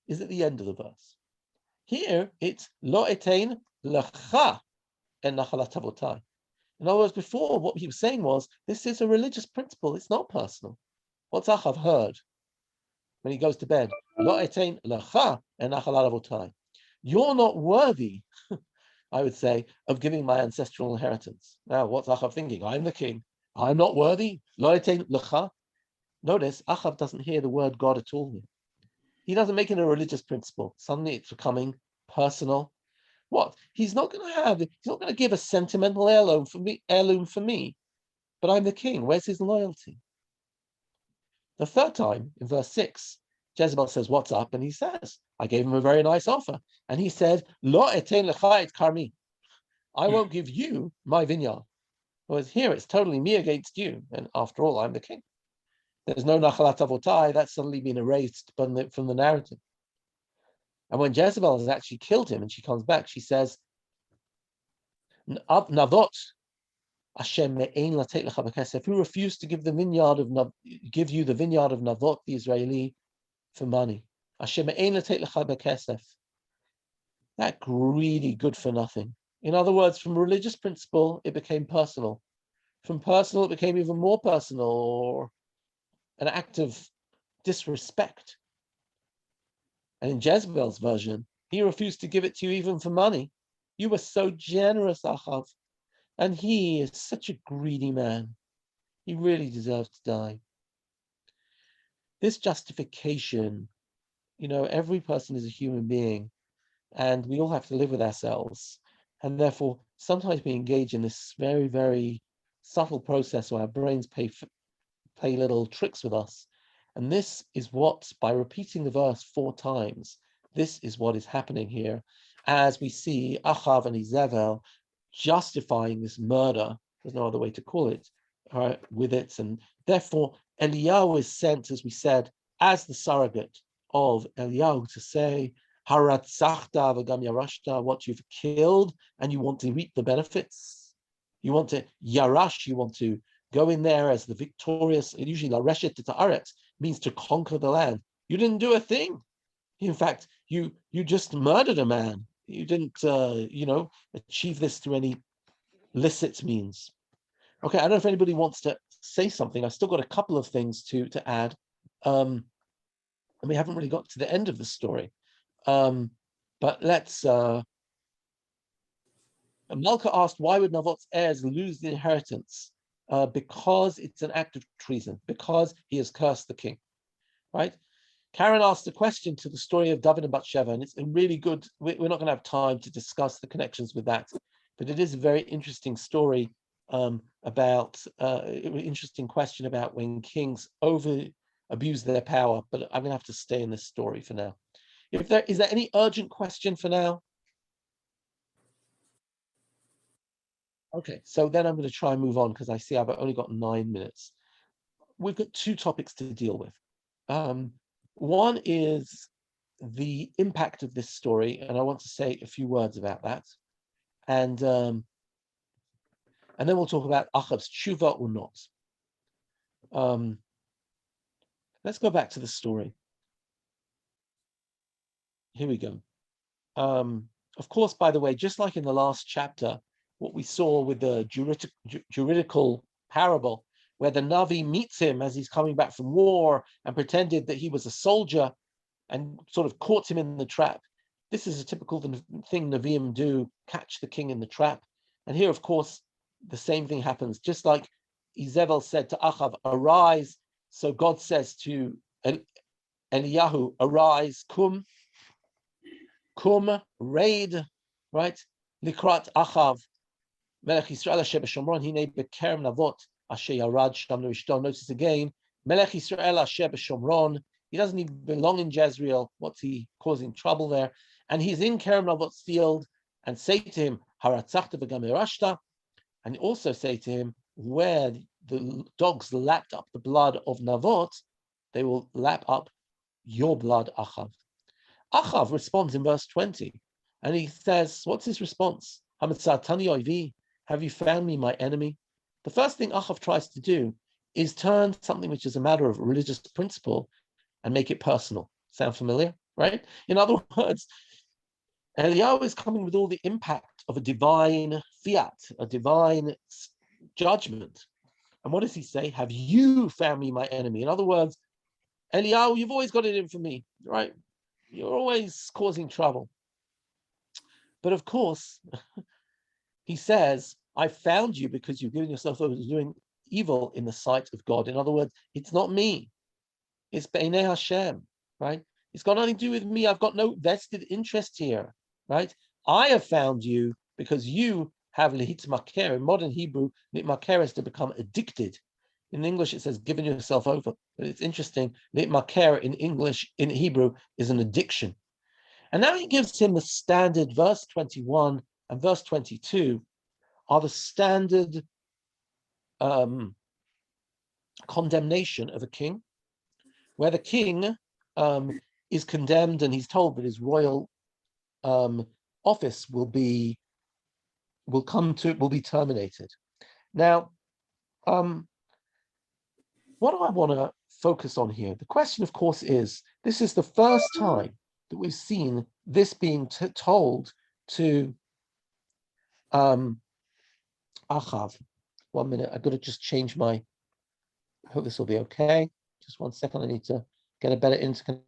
is at the end of the verse. Here, it's lo etein lecha en nachalat avotai. In other words, before, what he was saying was, this is a religious principle, it's not personal. What's Achav heard when he goes to bed? Lo etein lecha en nachalat avotai. You're not worthy, I would say, of giving my ancestral inheritance. Now, what's Achav thinking? I'm the king. I'm not worthy. Lo etein lecha. Notice, Achav doesn't hear the word God at all here. He doesn't make it a religious principle. Suddenly it's becoming personal. What? He's not going to give a sentimental heirloom for me, but I'm the king. Where's his loyalty? The third time, in verse 6, Jezebel says, what's up? And he says, I gave him a very nice offer. And he said, Lo etein lecha et karmi. I won't give you my vineyard. Whereas here it's totally me against you. And after all, I'm the king. There's no nachalat avotai. That's suddenly been erased from the narrative. And when Jezebel has actually killed him and she comes back, she says, Navot, Hashem me'ein latet lecha b'kesef. Who refused to give you the vineyard of Navot, the Israeli, for money? Hashem me'ein latet lecha b'kesef. That greedy, good for nothing. In other words, from religious principle, it became personal. From personal, it became even more personal, or an act of disrespect. And in Jezebel's version, he refused to give it to you even for money. You were so generous, Achav. And he is such a greedy man. He really deserves to die. This justification, every person is a human being, and we all have to live with ourselves. And therefore, sometimes we engage in this very, very subtle process where our brains play little tricks with us. And this is what, by repeating the verse 4 times, this is what is happening here, as we see Achav and Jezebel justifying this murder, there's no other way to call it, with it. And therefore, Eliyahu is sent, as we said, as the surrogate of Eliyahu to say, Haratzachta v'gam yarashta, what you've killed, and you want to reap the benefits. You want to yarash, you want to go in there as the victorious, usually Lareshet Ta'aret means to conquer the land. You didn't do a thing. In fact, you just murdered a man. You didn't, achieve this through any licit means. Okay, I don't know if anybody wants to say something. I've still got a couple of things to add. And we haven't really got to the end of the story. But let's... Malka asked, why would Navot's heirs lose the inheritance? Because it's an act of treason, because he has cursed the king, right? Karen asked a question to the story of David and Bathsheba, and it's a really good, we're not going to have time to discuss the connections with that, but it is a very interesting story about, interesting question about when kings abuse their power, but I'm going to have to stay in this story for now. Is there any urgent question for now? Okay, so then I'm going to try and move on because I see I've only got 9 minutes. We've got 2 topics to deal with. One is the impact of this story, and I want to say a few words about that. And then we'll talk about Achav's tshuva or not. Let's go back to the story. here we go. Of course, by the way, just like in the last chapter, what we saw with the juridical parable, where the Navi meets him as he's coming back from war and pretended that he was a soldier and sort of caught him in the trap. This is a typical thing Nevi'im do, catch the king in the trap. And here, of course, the same thing happens. Just like Jezebel said to Ahab, arise. So God says to Eliyahu, arise, kum, raid, right? Likrat Ahab, Melech Israel asher b'Shomron, hinei bekerem Navot asher yarad sham l'rishto. Notice again, Melech Israel asher b'Shomron. He doesn't even belong in Jezreel. What's he causing trouble there? And he's in Kerem Navot's field, and say to him, haratzachta v'gam irashta, and also say to him, where the dogs lapped up the blood of Navot, they will lap up your blood, Achav. Achav responds in verse 20, and he says, what's his response? Hamatzatani oivi, have you found me my enemy? The first thing Achav tries to do is turn something which is a matter of religious principle and make it personal. Sound familiar, right? In other words, Eliyahu is coming with all the impact of a divine fiat, a divine judgment. And what does he say? Have you found me my enemy? In other words, Eliyahu, you've always got it in for me, right? You're always causing trouble. But of course, he says, I found you because you've given yourself over to doing evil in the sight of God. In other words, it's not me. It's B'nai Hashem, right? It's got nothing to do with me. I've got no vested interest here, right? I have found you because you have lehitmaker. In modern Hebrew, lehitmaker is to become addicted. In English, it says given yourself over. But it's interesting. Lehitmaker in English, in Hebrew, is an addiction. And now he gives him the standard, verse 21 and verse 22 are the standard condemnation of a king, where the king is condemned and he's told that his royal office will be terminated. Now, what do I want to focus on here? The question, of course, is this is the first time that we've seen this being told to Achav. 1 minute, I've got to just change I hope this will be okay. Just 1 second, I need to get a better interconnection.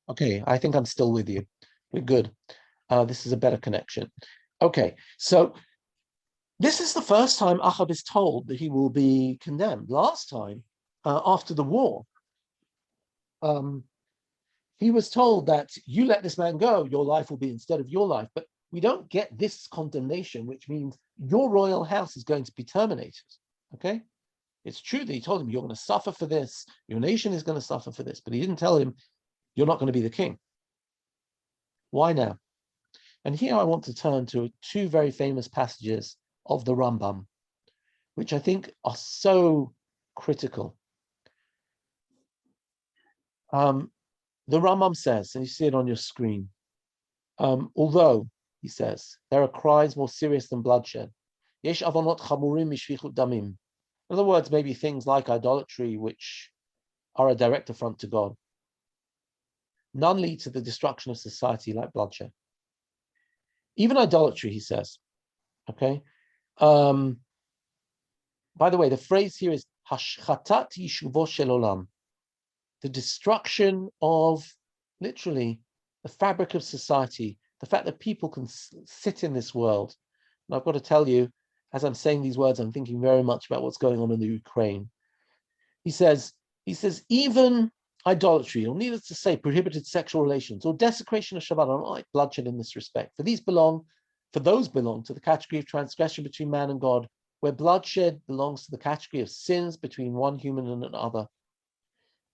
Okay, I think I'm still with you. We're good. This is a better connection. Okay, so this is the first time Ahab is told that he will be condemned. Last time, after the war, he was told that you let this man go, your life will be instead of your life. But we don't get this condemnation, which means your royal house is going to be terminated. Okay? It's true that he told him, you're going to suffer for this, your nation is going to suffer for this, but he didn't tell him, you're not going to be the king. Why now? And here I want to turn to 2 very famous passages of the Rambam, which I think are so critical. The Rambam says, and you see it on your screen, although, he says, there are crimes more serious than bloodshed. Yesh avonot chamurim mishvichut damim. In other words, maybe things like idolatry, which are a direct affront to God. None lead to the destruction of society like bloodshed. Even idolatry, he says. Okay. By the way, the phrase here is hashchatat yishuvo shel olam, the destruction of literally the fabric of society, the fact that people can sit in this world. And I've got to tell you, as I'm saying these words, I'm thinking very much about what's going on in the Ukraine. He says, even idolatry, or needless to say, prohibited sexual relations, or desecration of Shabbat, are not like bloodshed in this respect. For those belong to the category of transgression between man and God, where bloodshed belongs to the category of sins between one human and another.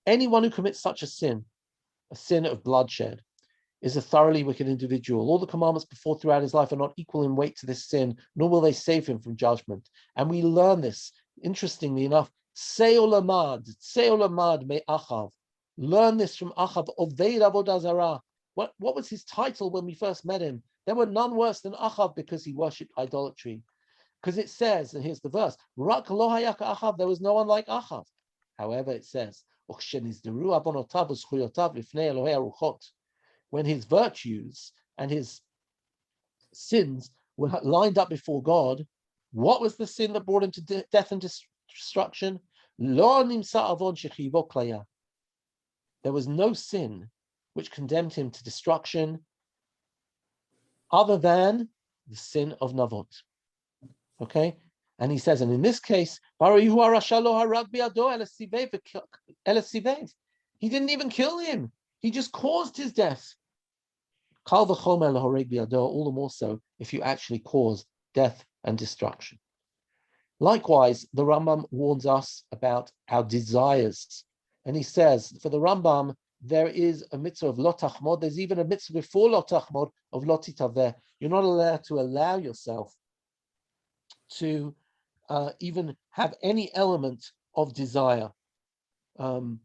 Anyone who commits such a sin of bloodshed, is a thoroughly wicked individual. All the commandments before throughout his life are not equal in weight to this sin, nor will they save him from judgment. And we learn this, interestingly enough, Seolamad me Achav. Learn this from Achav, Oved Avodah Zarah. What was his title when we first met him? There were none worse than Achav because he worshipped idolatry. Because it says, and here's the verse, Rak lo hayaka Achav, there was no one like Achav. However, it says, when his virtues and his sins were lined up before God, what was the sin that brought him to death and destruction? There was no sin which condemned him to destruction other than the sin of Navot. Okay? And he says, and in this case, he didn't even kill him. He just caused his death. All the more so if you actually cause death and destruction. Likewise, the Rambam warns us about our desires. And he says, for the Rambam, there is a mitzvah of lo tachmod. There's even a mitzvah before lo tachmod of lo titaveh. You're not allowed to allow yourself to even have any element of desire. And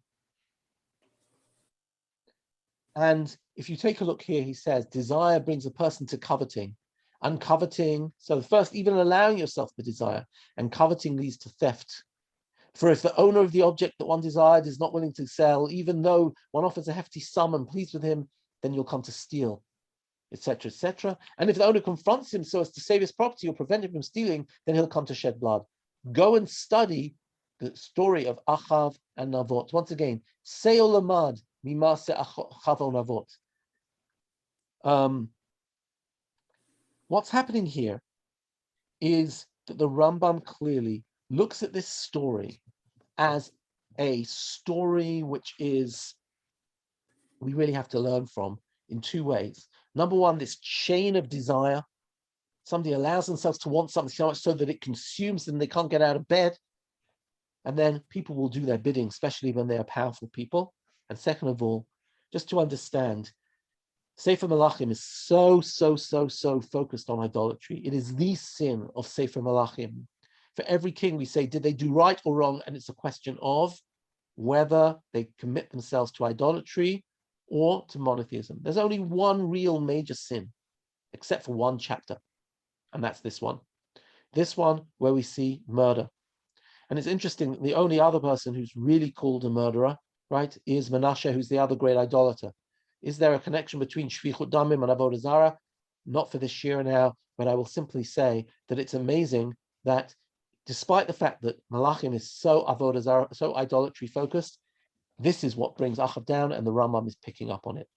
if you take a look here, he says, desire brings a person to coveting. And coveting, so first, even allowing yourself the desire, and coveting leads to theft. For if the owner of the object that one desired is not willing to sell, even though one offers a hefty sum and pleads with him, then you'll come to steal, etc., etc. And if the owner confronts him so as to save his property or prevent him from stealing, then he'll come to shed blood. Go and study the story of Ahab and Navot. Once again, say olamad mimase Ahab Navot. What's happening here is that the Rambam clearly looks at this story as a story which is, we really have to learn from in two ways. Number one, this chain of desire. Somebody allows themselves to want something so much so that it consumes them, they can't get out of bed. And then people will do their bidding, especially when they are powerful people. And second of all, just to understand, Sefer Melakhim is so focused on idolatry. It is the sin of Sefer Melakhim. For every king, we say, did they do right or wrong? And it's a question of whether they commit themselves to idolatry or to monotheism. There's only one real major sin, except for one chapter, and that's this one. This one where we see murder. And it's interesting, the only other person who's really called a murderer, right, is Menashe, who's the other great idolater. Is there a connection between Shvichut Damim and Avodah Zarah? Not for this year now, but I will simply say that it's amazing that despite the fact that Malachim is so Avodah Zarah, so idolatry focused, this is what brings Ahab down, and the Rambam is picking up on it.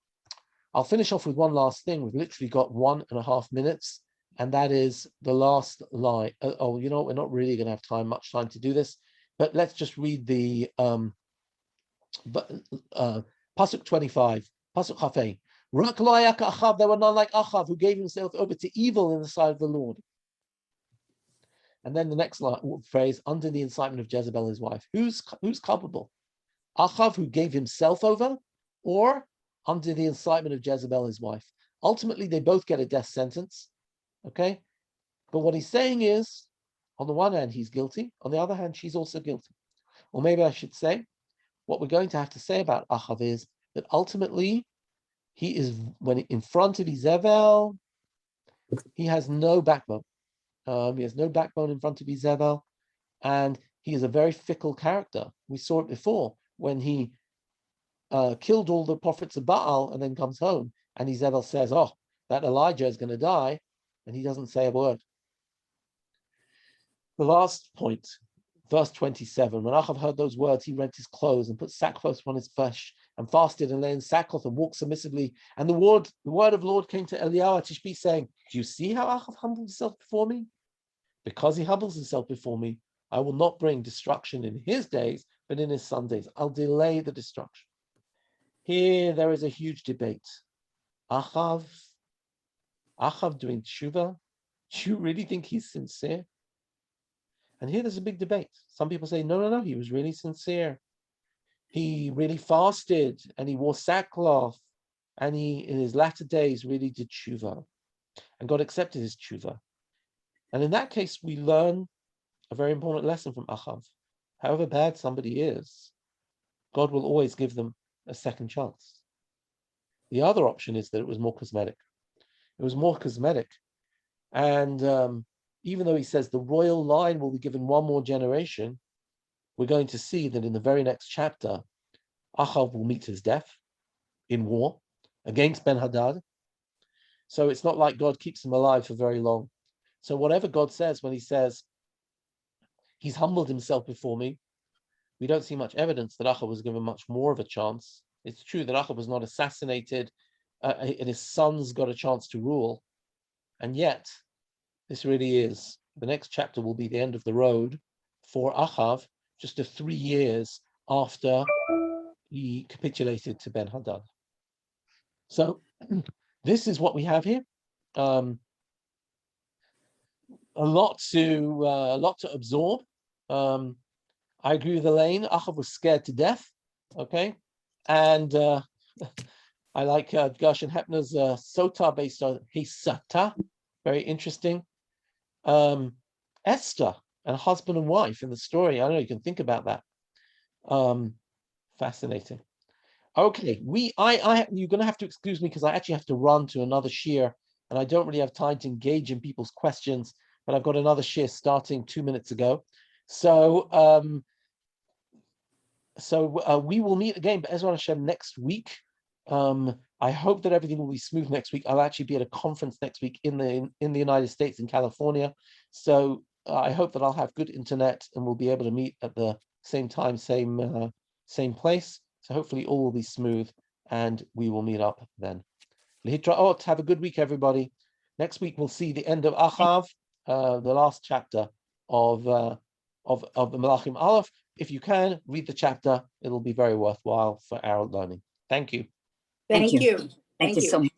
I'll finish off with one last thing. We've literally got 1.5 minutes, and that is the last line. Oh, you know, we're not really going to have much time to do this, but let's just read the Pasuk 25. Pasuk Chafei. Rak lo haya ka'Achav, there were none like Achav, who gave himself over to evil in the sight of the Lord. And then the next phrase, under the incitement of Jezebel, his wife. Who's culpable? Achav, who gave himself over, or under the incitement of Jezebel, his wife? Ultimately, they both get a death sentence. Okay? But what he's saying is, on the one hand, he's guilty. On the other hand, she's also guilty. Or maybe I should say, what we're going to have to say about Achav is that ultimately, he is, when in front of Jezebel, he has no backbone. He has no backbone in front of Jezebel, and he is a very fickle character. We saw it before when he killed all the prophets of Baal and then comes home, and Jezebel says, oh, that Elijah is going to die, and he doesn't say a word. The last point, verse 27, when Achav heard those words, he rent his clothes and put sackcloth upon his flesh, and fasted and lay in sackcloth and walked submissively. And the word of the Lord came to Eliyahu Hatishbi, saying, do you see how Achav humbled himself before me? Because he humbles himself before me, I will not bring destruction in his days, but in his son's days. I'll delay the destruction. Here there is a huge debate. Achav doing tshuva? Do you really think he's sincere? And here there's a big debate. Some people say, no, he was really sincere. He really fasted and he wore sackcloth, and he, in his latter days, really did tshuva. And God accepted his tshuva. And in that case, we learn a very important lesson from Achav. However bad somebody is, God will always give them a second chance. The other option is that it was more cosmetic. It was more cosmetic. And even though he says the royal line will be given one more generation, we're going to see that in the very next chapter, Achav will meet his death in war against Ben-Hadad. So it's not like God keeps him alive for very long. So whatever God says when he says, he's humbled himself before me, we don't see much evidence that Achav was given much more of a chance. It's true that Achav was not assassinated and his sons got a chance to rule. And yet, this really is, the next chapter will be the end of the road for Achav, just 3 years after he capitulated to Ben-Hadad. So this is what we have here. A lot to absorb. I agree with Elaine. Achav was scared to death. Okay, and I like Gershon Hepner's sota based on Hisata. Very interesting. Esther and husband and wife in the story. I don't know. You can think about that. Fascinating. Okay, you're going to have to excuse me because I actually have to run to another shiur, and I don't really have time to engage in people's questions. But I've got another shiur starting 2 minutes ago, so we will meet again, Be'ezras Hashem, next week. I hope that everything will be smooth next week. I'll actually be at a conference next week in the United States, in California. So I hope that I'll have good internet and we'll be able to meet at the same time, same place. So hopefully all will be smooth and we will meet up then. Lihitraot, have a good week, everybody. Next week we'll see the end of Achav, the last chapter of the Melakhim Aleph. If you can, read the chapter. It'll be very worthwhile for our learning. Thank you. Thank you. Thank you so much.